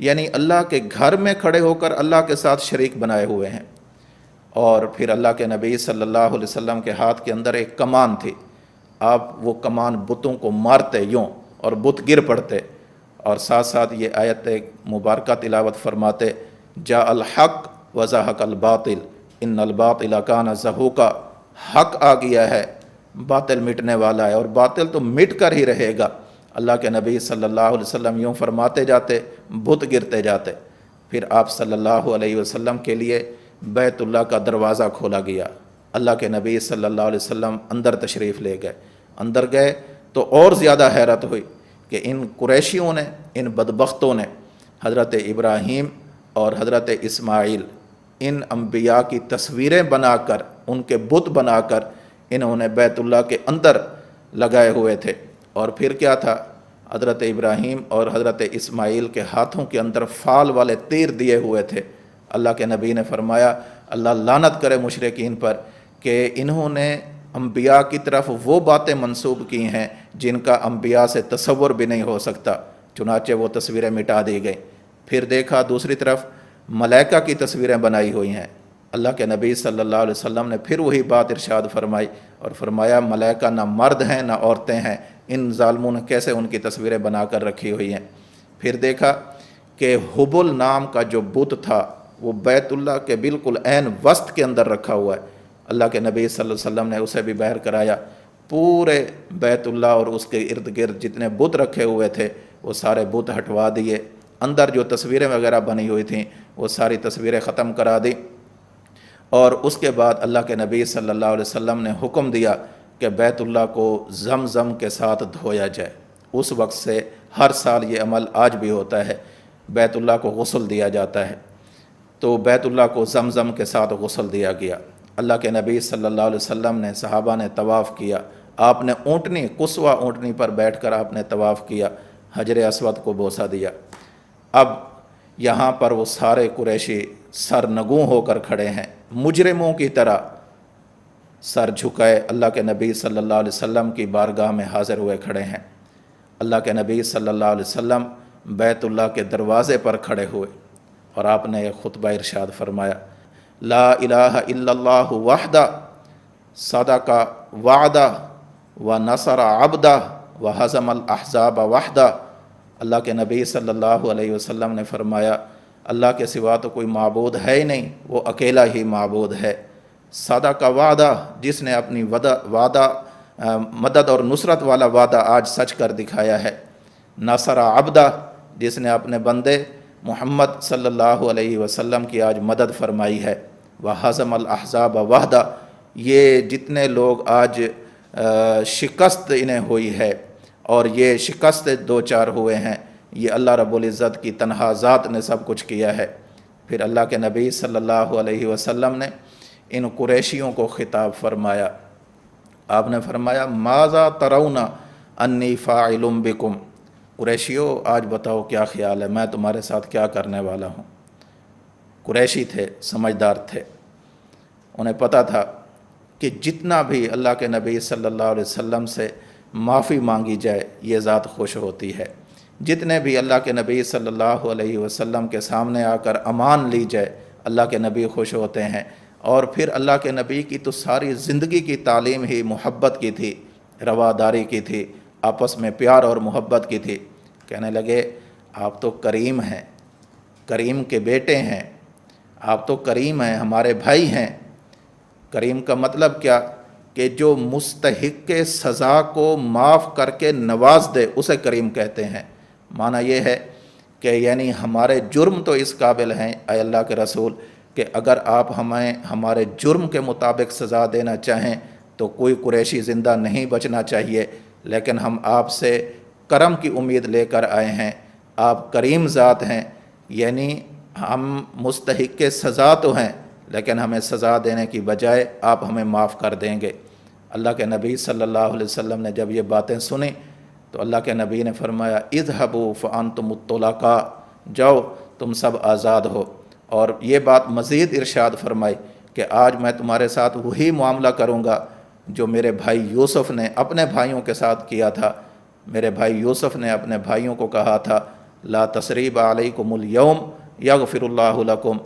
یعنی اللہ کے گھر میں کھڑے ہو کر اللہ کے ساتھ شریک بنائے ہوئے ہیں۔ اور پھر اللہ کے نبی صلی اللہ علیہ وسلم کے ہاتھ کے اندر ایک کمان تھی، آپ وہ کمان بتوں کو مارتے یوں اور بت گر پڑتے، اور ساتھ ساتھ یہ آیت مبارکہ تلاوت فرماتے، جاء الحق وزہق الباطل ان الباطل کان زہوقا، حق آ گیا ہے، باطل مٹنے والا ہے، اور باطل تو مٹ کر ہی رہے گا۔ اللہ کے نبی صلی اللہ علیہ وسلم یوں فرماتے جاتے، بت گرتے جاتے۔ پھر آپ صلی اللہ علیہ وسلم کے لیے بیت اللہ کا دروازہ کھولا گیا، اللہ کے نبی صلی اللہ علیہ وسلم اندر تشریف لے گئے۔ اندر گئے تو اور زیادہ حیرت ہوئی کہ ان قریشیوں نے، ان بدبختوں نے حضرت ابراہیم اور حضرت اسماعیل، ان انبیاء کی تصویریں بنا کر، ان کے بت بنا کر انہوں نے بیت اللہ کے اندر لگائے ہوئے تھے۔ اور پھر کیا تھا، حضرت ابراہیم اور حضرت اسماعیل کے ہاتھوں کے اندر فال والے تیر دیے ہوئے تھے۔ اللہ کے نبی نے فرمایا، اللہ لعنت کرے مشرکین پر کہ انہوں نے انبیاء کی طرف وہ باتیں منسوب کی ہیں جن کا انبیاء سے تصور بھی نہیں ہو سکتا۔ چنانچہ وہ تصویریں مٹا دی گئیں۔ پھر دیکھا دوسری طرف ملائکہ کی تصویریں بنائی ہوئی ہیں۔ اللہ کے نبی صلی اللہ علیہ وسلم نے پھر وہی بات ارشاد فرمائی اور فرمایا، ملائکہ نہ مرد ہیں نہ عورتیں ہیں، ان ظالموں نے کیسے ان کی تصویریں بنا کر رکھی ہوئی ہیں۔ پھر دیکھا کہ حبل نام کا جو بت تھا وہ بیت اللہ کے بالکل عین وسط کے اندر رکھا ہوا ہے۔ اللہ کے نبی صلی اللہ علیہ وسلم نے اسے بھی باہر کرایا۔ پورے بیت اللہ اور اس کے ارد گرد جتنے بت رکھے ہوئے تھے وہ سارے بت ہٹوا دیے، اندر جو تصویریں وغیرہ بنی ہوئی تھیں وہ ساری تصویریں ختم کرا دی، اور اس کے بعد اللہ کے نبی صلی اللہ علیہ وسلم نے حکم دیا کہ بیت اللہ کو زمزم کے ساتھ دھویا جائے۔ اس وقت سے ہر سال یہ عمل آج بھی ہوتا ہے، بیت اللہ کو غسل دیا جاتا ہے۔ تو بیت اللہ کو زمزم کے ساتھ غسل دیا گیا، اللہ کے نبی صلی اللہ علیہ وسلم نے صحابہ نے طواف کیا، آپ نے اونٹنی قصوہ اونٹنی پر بیٹھ کر آپ نے طواف کیا، حجر اسود کو بوسہ دیا۔ اب یہاں پر وہ سارے قریشی سرنگوں ہو کر کھڑے ہیں، مجرموں کی طرح سر جھکائے اللہ کے نبی صلی اللہ علیہ وسلم کی بارگاہ میں حاضر ہوئے کھڑے ہیں۔ اللہ کے نبی صلی اللہ علیہ وسلم بیت اللہ کے دروازے پر کھڑے ہوئے اور آپ نے ایک خطبہ ارشاد فرمایا، لا الہ الا اللہ وحدہ صدق وعدہ ونصر عبدہ وہزم الاحزاب وحدہ۔ اللہ کے نبی صلی اللہ علیہ وسلم نے فرمایا، اللہ کے سوا تو کوئی معبود ہے ہی نہیں، وہ اکیلا ہی معبود ہے۔ صدق وعدہ، جس نے اپنی وعدہ مدد اور نصرت والا وعدہ آج سچ کر دکھایا ہے۔ نصر عبدہ، جس نے اپنے بندے محمد صلی اللہ علیہ وسلم کی آج مدد فرمائی ہے۔ وہزم الاحزاب وحدہ، یہ جتنے لوگ آج شکست انہیں ہوئی ہے اور یہ شکست دو چار ہوئے ہیں، یہ اللہ رب العزت کی تنہا ذات نے سب کچھ کیا ہے۔ پھر اللہ کے نبی صلی اللہ علیہ وسلم نے ان قریشیوں کو خطاب فرمایا، آپ نے فرمایا، ماذا ترون انی فاعل بکم، قریشیوں آج بتاؤ کیا خیال ہے، میں تمہارے ساتھ کیا کرنے والا ہوں۔ قریشی تھے، سمجھدار تھے، انہیں پتہ تھا کہ جتنا بھی اللہ کے نبی صلی اللہ علیہ وسلم سے معافی مانگی جائے یہ ذات خوش ہوتی ہے، جتنے بھی اللہ کے نبی صلی اللہ علیہ وسلم کے سامنے آ کر امان لی جائے اللہ کے نبی خوش ہوتے ہیں۔ اور پھر اللہ کے نبی کی تو ساری زندگی کی تعلیم ہی محبت کی تھی، رواداری کی تھی، آپس میں پیار اور محبت کی تھی۔ کہنے لگے، آپ تو کریم ہیں، کریم کے بیٹے ہیں، آپ تو کریم ہیں، ہمارے بھائی ہیں۔ کریم کا مطلب کیا؟ کہ جو مستحق کے سزا کو معاف کر کے نواز دے اسے کریم کہتے ہیں۔ معنی یہ ہے کہ یعنی ہمارے جرم تو اس قابل ہیں اے اللہ کے رسول کہ اگر آپ ہمیں ہمارے جرم کے مطابق سزا دینا چاہیں تو کوئی قریشی زندہ نہیں بچنا چاہیے، لیکن ہم آپ سے کرم کی امید لے کر آئے ہیں، آپ کریم ذات ہیں، یعنی ہم مستحق کے سزا تو ہیں لیکن ہمیں سزا دینے کی بجائے آپ ہمیں معاف کر دیں گے۔ اللہ کے نبی صلی اللہ علیہ وسلم نے جب یہ باتیں سنیں تو اللہ کے نبی نے فرمایا، اذهبوا فانتم الطلقاء، جاؤ تم سب آزاد ہو۔ اور یہ بات مزید ارشاد فرمائی کہ آج میں تمہارے ساتھ وہی معاملہ کروں گا جو میرے بھائی یوسف نے اپنے بھائیوں کے ساتھ کیا تھا۔ میرے بھائی یوسف نے اپنے بھائیوں کو کہا تھا، لا تثریب علیکم الیوم یغفر اللہ لکم،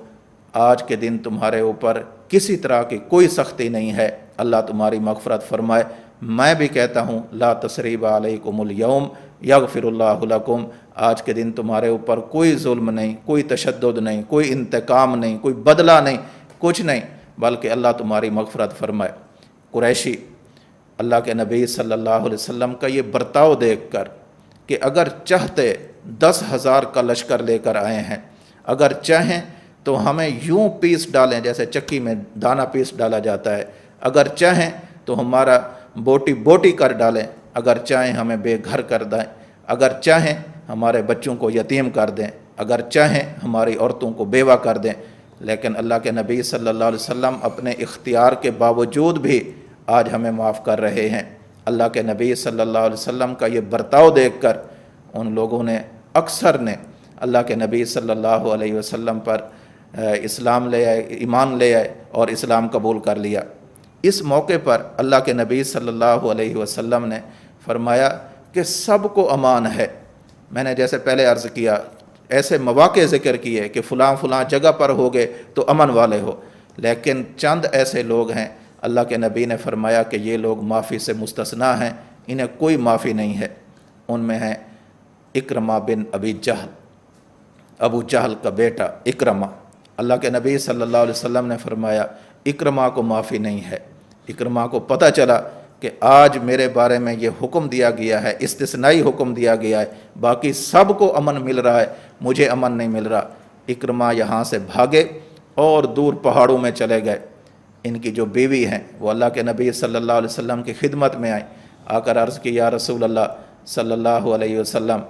آج کے دن تمہارے اوپر کسی طرح کی کوئی سختی نہیں ہے، اللہ تمہاری مغفرت فرمائے۔ میں بھی کہتا ہوں، لا تثریب علیکم الیوم یغفر اللہ لکم، آج کے دن تمہارے اوپر کوئی ظلم نہیں، کوئی تشدد نہیں، کوئی انتقام نہیں، کوئی بدلہ نہیں، کچھ نہیں، بلکہ اللہ تمہاری مغفرت فرمائے۔ قریشی اللہ کے نبی صلی اللہ علیہ وسلم کا یہ برتاؤ دیکھ کر کہ اگر چاہتے 10,000 کا لشکر لے کر آئے ہیں، اگر چاہیں تو ہمیں یوں پیس ڈالیں جیسے چکی میں دانہ پیس ڈالا جاتا ہے، اگر چاہیں تو ہمارا بوٹی بوٹی کر ڈالیں، اگر چاہیں ہمیں بے گھر کر دیں، اگر چاہیں ہمارے بچوں کو یتیم کر دیں، اگر چاہیں ہماری عورتوں کو بیوہ کر دیں، لیکن اللہ کے نبی صلی اللہ علیہ وسلم اپنے اختیار کے باوجود بھی آج ہمیں معاف کر رہے ہیں۔ اللہ کے نبی صلی اللہ علیہ وسلم کا یہ برتاؤ دیکھ کر ان لوگوں نے اکثر نے اللہ کے نبی صلی اللہ علیہ وسلم پر اسلام لے آئے، ایمان لے آئے اور اسلام قبول کر لیا۔ اس موقع پر اللہ کے نبی صلی اللہ علیہ وسلم نے فرمایا کہ سب کو امان ہے۔ میں نے جیسے پہلے عرض کیا، ایسے مواقع ذکر کیے کہ فلاں فلاں جگہ پر ہو گئے تو امن والے ہو، لیکن چند ایسے لوگ ہیں اللہ کے نبی نے فرمایا کہ یہ لوگ معافی سے مستثنیٰ ہیں، انہیں کوئی معافی نہیں ہے۔ ان میں ہیں اکرمہ بن ابی جہل، ابو جہل کا بیٹا اکرمہ۔ اللہ کے نبی صلی اللہ علیہ وسلم نے فرمایا اکرمہ کو معافی نہیں ہے۔ اکرمہ کو پتہ چلا کہ آج میرے بارے میں یہ حکم دیا گیا ہے، استثنائی حکم دیا گیا ہے، باقی سب کو امن مل رہا ہے، مجھے امن نہیں مل رہا۔ اکرمہ یہاں سے بھاگے اور دور پہاڑوں میں چلے گئے۔ ان کی جو بیوی ہیں وہ اللہ کے نبی صلی اللہ علیہ وسلم کی خدمت میں آئیں، آ کر عرض کی، یا رسول اللہ صلی اللہ علیہ وسلم،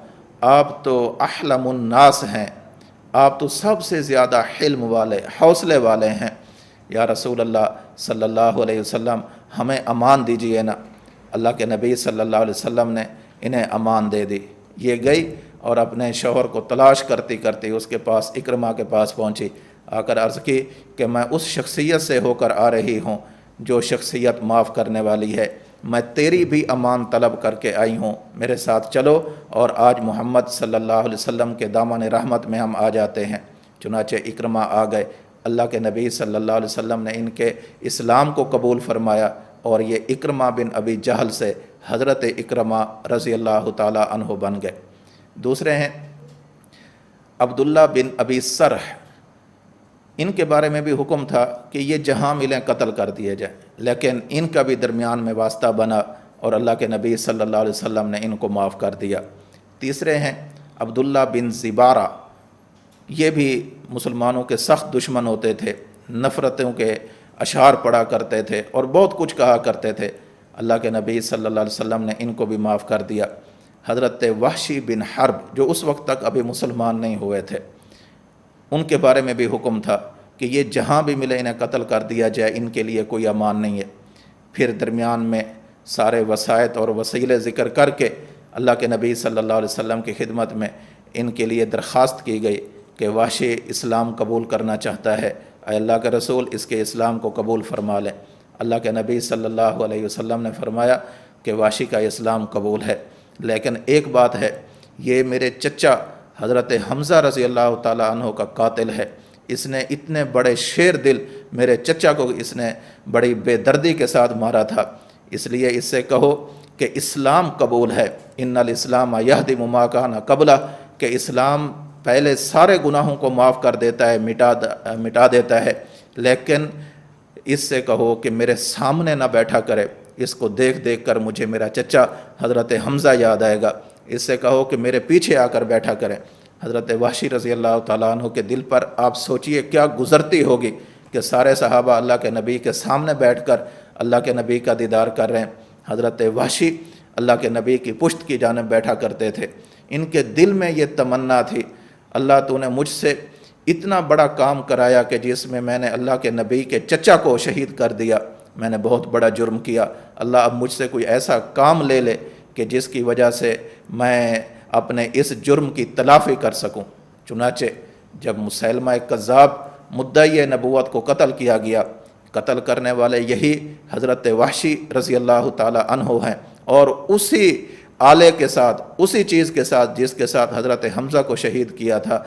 آپ تو احلم الناس ہیں، آپ تو سب سے زیادہ حلم والے، حوصلے والے ہیں، یا رسول اللہ صلی اللہ علیہ وسلم ہمیں امان دیجیے نا۔ اللہ کے نبی صلی اللہ علیہ وسلم نے انہیں امان دے دی۔ یہ گئی اور اپنے شوہر کو تلاش کرتی کرتی اس کے پاس اکرمہ کے پاس پہنچی، آ کر عرض کی کہ میں اس شخصیت سے ہو کر آ رہی ہوں جو شخصیت معاف کرنے والی ہے، میں تیری بھی امان طلب کر کے آئی ہوں، میرے ساتھ چلو اور آج محمد صلی اللہ علیہ وسلم کے دامن رحمت میں ہم آ جاتے ہیں۔ چنانچہ اکرمہ آ گئے، اللہ کے نبی صلی اللہ علیہ وسلم نے ان کے اسلام کو قبول فرمایا، اور یہ اکرمہ بن ابی جہل سے حضرت اکرمہ رضی اللہ تعالی عنہ بن گئے۔ دوسرے ہیں عبداللہ بن ابی سرح، ان کے بارے میں بھی حکم تھا کہ یہ جہاں ملیں قتل کر دیے جائیں، لیکن ان کا بھی درمیان میں واسطہ بنا اور اللہ کے نبی صلی اللہ علیہ وسلم نے ان کو معاف کر دیا۔ تیسرے ہیں عبداللہ بن زبارہ، یہ بھی مسلمانوں کے سخت دشمن ہوتے تھے، نفرتوں کے اشعار پڑھا کرتے تھے اور بہت کچھ کہا کرتے تھے۔ اللہ کے نبی صلی اللہ علیہ وسلم نے ان کو بھی معاف کر دیا۔ حضرت وحشی بن حرب، جو اس وقت تک ابھی مسلمان نہیں ہوئے تھے، ان کے بارے میں بھی حکم تھا کہ یہ جہاں بھی ملے انہیں قتل کر دیا جائے، ان کے لیے کوئی امان نہیں ہے۔ پھر درمیان میں سارے وسائط اور وسیلے ذکر کر کے اللہ کے نبی صلی اللہ علیہ وسلم کی خدمت میں ان کے لیے درخواست کی گئی کہ وحشی اسلام قبول کرنا چاہتا ہے، اے اللہ کے رسول اس کے اسلام کو قبول فرما لیں۔ اللہ کے نبی صلی اللہ علیہ وسلم نے فرمایا کہ وحشی کا اسلام قبول ہے، لیکن ایک بات ہے، یہ میرے چچا حضرت حمزہ رضی اللہ تعالیٰ عنہ کا قاتل ہے، اس نے اتنے بڑے شیر دل میرے چچا کو اس نے بڑی بے دردی کے ساتھ مارا تھا، اس لیے اس سے کہو کہ اسلام قبول ہے۔ ان الاسلام یہدم ما کان قبلہ، کہ اسلام پہلے سارے گناہوں کو معاف کر دیتا ہے، مٹا دیتا ہے، لیکن اس سے کہو کہ میرے سامنے نہ بیٹھا کرے، اس کو دیکھ دیکھ کر مجھے میرا چچا حضرت حمزہ یاد آئے گا، اس سے کہو کہ میرے پیچھے آ کر بیٹھا کرے۔ حضرت وحشی رضی اللہ تعالیٰ عنہ کے دل پر آپ سوچئے کیا گزرتی ہوگی کہ سارے صحابہ اللہ کے نبی کے سامنے بیٹھ کر اللہ کے نبی کا دیدار کر رہے ہیں۔ حضرت وحشی اللہ کے نبی کی پشت کی جانب بیٹھا کرتے تھے، ان کے دل میں یہ تمنا تھی، اللہ تو نے مجھ سے اتنا بڑا کام کرایا کہ جس میں میں نے اللہ کے نبی کے چچا کو شہید کر دیا، میں نے بہت بڑا جرم کیا، اللہ اب مجھ سے کوئی ایسا کام لے لے کہ جس کی وجہ سے میں اپنے اس جرم کی تلافی کر سکوں۔ چنانچہ جب مسیلمہ کذاب مدعی نبوت کو قتل کیا گیا، قتل کرنے والے یہی حضرت وحشی رضی اللہ تعالی عنہ ہیں، اور اسی آلے کے ساتھ، اسی چیز کے ساتھ جس کے ساتھ حضرت حمزہ کو شہید کیا تھا،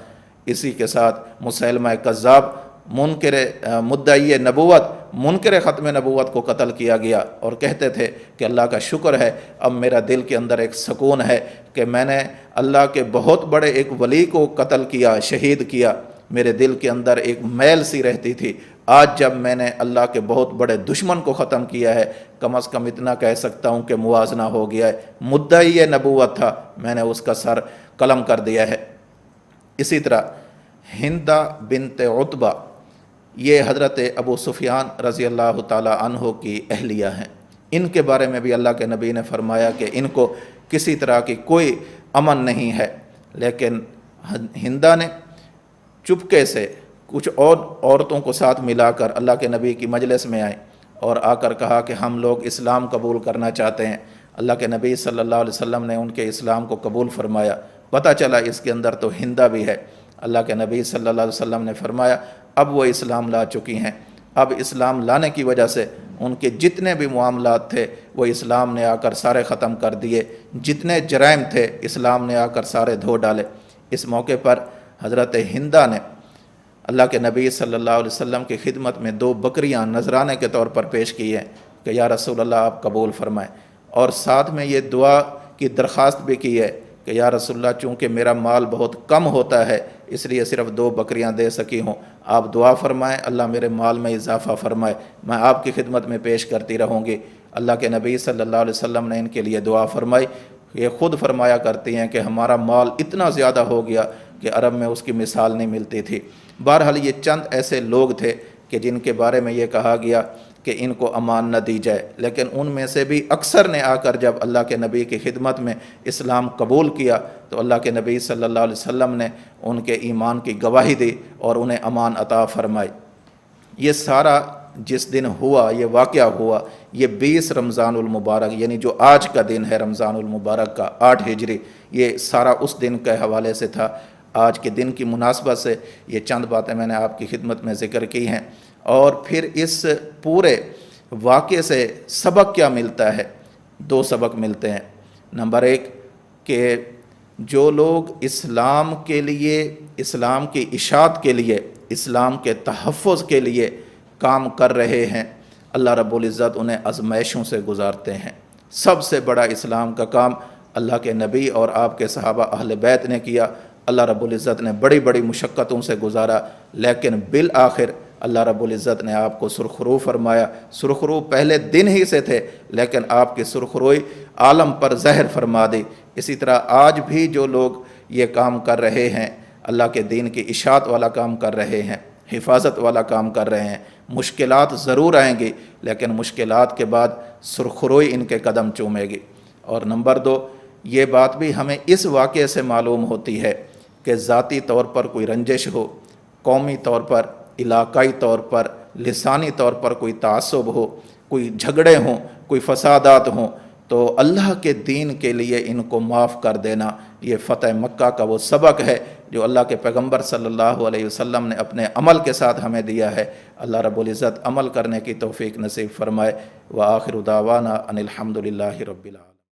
اسی کے ساتھ مسیلمہ کذاب منکر مدعی نبوت، منکر ختم نبوت کو قتل کیا گیا، اور کہتے تھے کہ اللہ کا شکر ہے اب میرا دل کے اندر ایک سکون ہے کہ میں نے اللہ کے بہت بڑے ایک ولی کو قتل کیا، شہید کیا، میرے دل کے اندر ایک میل سی رہتی تھی، آج جب میں نے اللہ کے بہت بڑے دشمن کو ختم کیا ہے، کم از کم اتنا کہہ سکتا ہوں کہ موازنہ ہو گیا ہے، مدعی نبوت تھا، میں نے اس کا سر قلم کر دیا ہے۔ اسی طرح ہندہ بنت عتبہ، یہ حضرت ابو سفیان رضی اللہ تعالی عنہ کی اہلیہ ہیں، ان کے بارے میں بھی اللہ کے نبی نے فرمایا کہ ان کو کسی طرح کی کوئی امن نہیں ہے، لیکن ہندہ نے چپکے سے کچھ اور عورتوں کو ساتھ ملا کر اللہ کے نبی کی مجلس میں آئے اور آ کر کہا کہ ہم لوگ اسلام قبول کرنا چاہتے ہیں۔ اللہ کے نبی صلی اللہ علیہ وسلم نے ان کے اسلام کو قبول فرمایا، پتہ چلا اس کے اندر تو ہندہ بھی ہے۔ اللہ کے نبی صلی اللہ علیہ وسلم نے فرمایا اب وہ اسلام لا چکی ہیں، اب اسلام لانے کی وجہ سے ان کے جتنے بھی معاملات تھے وہ اسلام نے آ کر سارے ختم کر دیے، جتنے جرائم تھے اسلام نے آ کر سارے دھو ڈالے۔ اس موقع پر حضرت ہندہ نے اللہ کے نبی صلی اللہ علیہ وسلم کی خدمت میں 2 بکریاں نذرانے کے طور پر پیش کی ہیں کہ یا رسول اللہ آپ قبول فرمائیں، اور ساتھ میں یہ دعا کی درخواست بھی کی ہے کہ یا رسول اللہ چونکہ میرا مال بہت کم ہوتا ہے اس لیے صرف 2 بکریاں دے سکی ہوں، آپ دعا فرمائیں اللہ میرے مال میں اضافہ فرمائے، میں آپ کی خدمت میں پیش کرتی رہوں گی۔ اللہ کے نبی صلی اللہ علیہ وسلم نے ان کے لیے دعا فرمائی۔ یہ خود فرمایا کرتی ہیں کہ ہمارا مال اتنا زیادہ ہو گیا کہ عرب میں اس کی مثال نہیں ملتی تھی۔ بہرحال یہ چند ایسے لوگ تھے کہ جن کے بارے میں یہ کہا گیا کہ ان کو امان نہ دی جائے، لیکن ان میں سے بھی اکثر نے آ کر جب اللہ کے نبی کی خدمت میں اسلام قبول کیا تو اللہ کے نبی صلی اللہ علیہ وسلم نے ان کے ایمان کی گواہی دی اور انہیں امان عطا فرمائی۔ یہ سارا جس دن ہوا، یہ واقعہ ہوا، یہ 20 رمضان المبارک یعنی جو آج کا دن ہے رمضان المبارک کا 8 ہجری، یہ سارا اس دن کے حوالے سے تھا۔ آج کے دن کی مناسبت سے یہ چند باتیں میں نے آپ کی خدمت میں ذکر کی ہیں۔ اور پھر اس پورے واقعے سے سبق کیا ملتا ہے؟ 2 سبق ملتے ہیں۔ نمبر 1 کہ جو لوگ اسلام کے لیے، اسلام کی اشاعت کے لیے، اسلام کے تحفظ کے لیے کام کر رہے ہیں، اللہ رب العزت انہیں آزمائشوں سے گزارتے ہیں۔ سب سے بڑا اسلام کا کام اللہ کے نبی اور آپ کے صحابہ اہل بیت نے کیا۔ اللہ رب العزت نے بڑی بڑی مشقتوں سے گزارا، لیکن بالآخر اللہ رب العزت نے آپ کو سرخرو فرمایا۔ سرخرو پہلے دن ہی سے تھے، لیکن آپ کی سرخروئی عالم پر زہر فرما دی۔ اسی طرح آج بھی جو لوگ یہ کام کر رہے ہیں، اللہ کے دین کی اشاعت والا کام کر رہے ہیں، حفاظت والا کام کر رہے ہیں، مشکلات ضرور آئیں گی، لیکن مشکلات کے بعد سرخروئی ان کے قدم چومے گی۔ اور نمبر 2 یہ بات بھی ہمیں اس واقعے سے معلوم ہوتی ہے کہ ذاتی طور پر کوئی رنجش ہو، قومی طور پر، علاقائی طور پر، لسانی طور پر کوئی تعصب ہو، کوئی جھگڑے ہوں، کوئی فسادات ہوں، تو اللہ کے دین کے لیے ان کو معاف کر دینا، یہ فتح مکہ کا وہ سبق ہے جو اللہ کے پیغمبر صلی اللہ علیہ وسلم نے اپنے عمل کے ساتھ ہمیں دیا ہے۔ اللہ رب العزت عمل کرنے کی توفیق نصیب فرمائے۔ وآخر دعوانا ان الحمد للہ رب العالمین۔